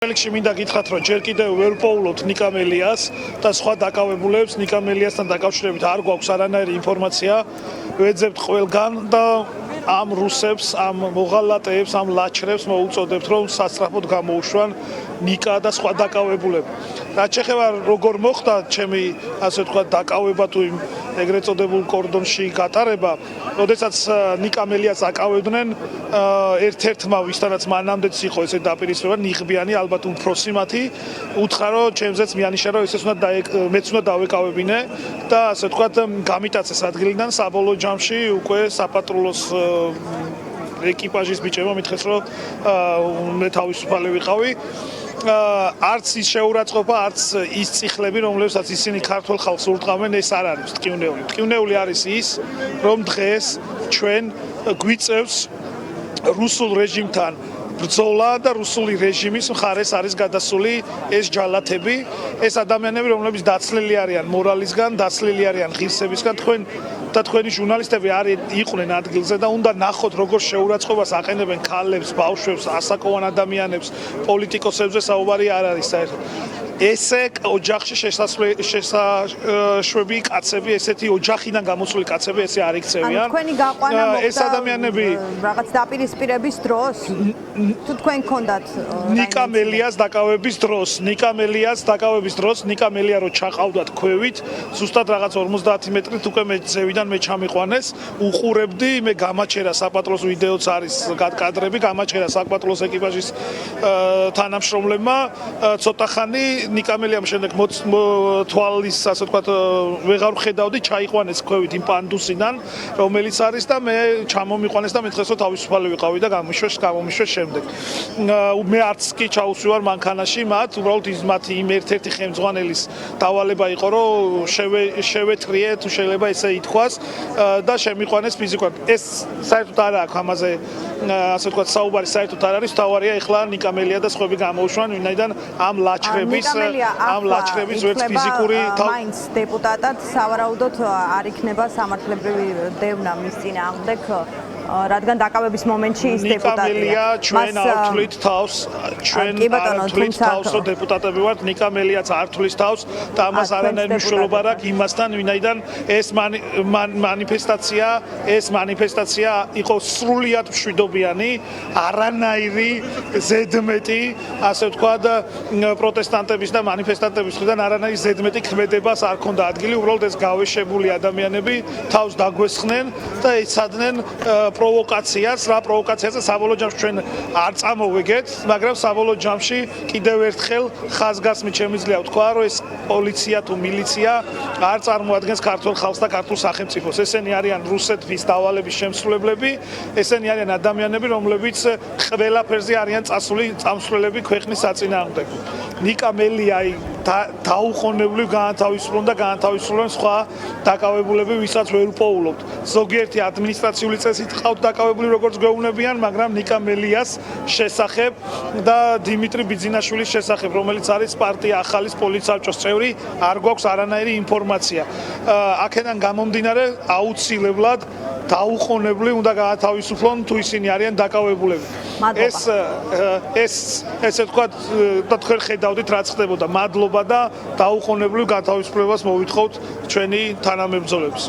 Felixi მინდა გითხრათ რომ ჯერ კიდევ ვერ პოულობთ ნიკამელიას და სხვა დაკავებულებს ნიკამელიასთან დაკავშირებით არ გვაქვს არანაირი ინფორმაცია ვეძებთ ყველგან და ამ რუსებს ამ მოღალატეებს ამ ლაჩრებს მოუწოდებთ რომ სასწრაფოდ გამოუშვან ნიკა და სხვა დაკავებულები რაც შეეხება როგორ მოხდა ჩემი ასე ვთქვათ დაკავება თუ იმ ეგრეთ წოდებულ კორდონში გატარება როდესაც ნიკამელიას აკავებდნენ ერთ-ერთმა ვისთანაც მანამდეც იყო ესე დაპირისპირება ნიღბიანი ალბათ უფროსი მათი უთხრა რომ ჩემზეც მიანიშა რომ ესეც უნდა მეც უნდა დავეკავებინე და ასე ვთქვათ გამიტაცეს ადგილიდან საბოლოო ჯამში უკვე საპატრულოს ეკიპაჟის ბიჭებმა მითხეს რომ მე თავისუფალი ვიყავი არც ის შეურაცხყოფა არც ის წიხლები რომლებსაც ისინი ქართულ ხალხს ურტყავენ ეს არ არის მტკივნეული მტკივნეული არის ის რომ დღეს ჩვენ გვიწევს რუსულ რეჟიმთან ბრძოლა და რუსული რეჟიმის მხარეს არის გადასული ეს ჯალათები ეს ადამიანები რომლებიც დაცლილი არიან მორალისგან დაცლილი არიან ღირსებისგან თქვენ და თქვენი ჟურნალისტები არ იყვნენ ადგილზე და უნდა ნახოთ როგორ შეურაცხყოფას აყენებენ ქალებს, ბავშვებს, ასაკოვან ადამიანებს, პოლიტიკოსებზე საუბარი არ არის საერთოდ. ესე ოჯახში შესაშვები კაცები, ესეთი ოჯახიდან გამოსული კაცები ესე არ იქცევიან. თქვენი გაყვანა მოხდა ეს ადამიანები რაღაც დაპირისპირების დროს თუ თქვენ გქონდათ ნიკამელიას დაკავების დროს ნიკამელია რო ჩაყავდათ ქვევით ზუსტად რაღაც 50 მეტრით უკვე მე ზევიდან მე ჩამიყვანეს უყურებდი მე გამაჩერა საპატრულოს ვიდეოც არის კადრები გამაჩერა საპატრულოს ეკიპაჟის თანამშრომლებმა ცოტა ხანი ნიკამელიამ შემდეგ თვალის ასე ვთქვათ ვეღარ ვხედავდი ჩაიყვანეს ქვევით იმ პანდუსიდან რომელიც არის და მე ჩამომიყვანეს და მითხეს რომ თავისუფალი ვიყავი და გამომიშვეს შემდეგ მე არც კი ჩაუსვივარ მანქანაში მათ უბრალოდ ის მათი იმ ერთ-ერთი ხელმძღვანელის დავალება იყო რომ შევეთრიე თუ შეიძლება ესე ითქვას და შემიყვანეს ფიზიკურად ეს საერთოდ არ აქვს ამაზე ასე ვთქვათ საუბარი საერთოდ არ არის თავარია ეხლა ნიკამელია და სხვები გამოუშვან ვინაიდან ამ ლაჩრების ვერც ფიზიკური მაინც დეპუტატად სავარაუდოდ არ იქნება სამართლებრივი დევნა მის წინააღმდეგ რადგან დაკავების მომენტში ის დეპუტატია. ჩვენ ავთვლით თავს, ჩვენ ავთვლით თავს, რომ დეპუტატები ვართ, ნიკამელიაც ავთვლის თავს და ამას არანაირი მნიშვნელობა არ აქვს იმასთან, ვინაიდან ეს მანიფესტაცია იყო სრულიად მშვიდობიანი, არანაირი ზედმეტი, ასე ვთქვათ, პროტესტანტების და მანიფესტანტების მხრიდან არანაირი ზედმეტი ქმედებას არ ქონდა ადგილი, უბრალოდ ეს გავეშებული ადამიანები თავს დაგვესხნენ და ეცადნენ პროვოკაციას, რა პროვოკაციაზე საბოლოო ჯამში ჩვენ არ წამოვეგეთ, მაგრამ საბოლოო ჯამში კიდევ ერთხელ ხაზგასმით შემიძლია ვთქვა, რომ ეს პოლიცია თუ მილიცია არ წარმოადგენს ქართულ ხალხს და ქართულ სახელმწიფოს. ესენი არიან რუსეთის დავალების შემსრულებლები, ესენი არიან ადამიანები, რომლებიც ყველაფერზე არიან წამსვლელები ქვეყნის საწინააღმდეგო. ნიკამელია დაუყოვნებლივ გაანთავისუფლონ და გაანთავისუფლონ სხვა დაკავებულები, ვისაც ვერ უპოულობთ. ზოგიერთი ადმინისტრაციული წესით ყავთ დაკავებული როგორც გვეუბნებიან, მაგრამ ნიკამელიას შესახებ და დიმიტრი ბიძინაშვილის შესახებ, რომელიც არის პარტია ახალის პოლიტსაბჭოს წევრი, არ გვაქვს არანაირი ინფორმაცია. აქედან გამომდინარე აუცილებლად დაუყოვნებლივ უნდა გაათავისუფლონ თუ ისინი არიან დაკავებულები. ესე ვთქვათ და თქვენ ხედავდით რაც ხდებოდა. მადლობა და დაუყოვნებლივ გათავისუფლებას მოვითხოვთ ჩვენი თანამებრძოლებს.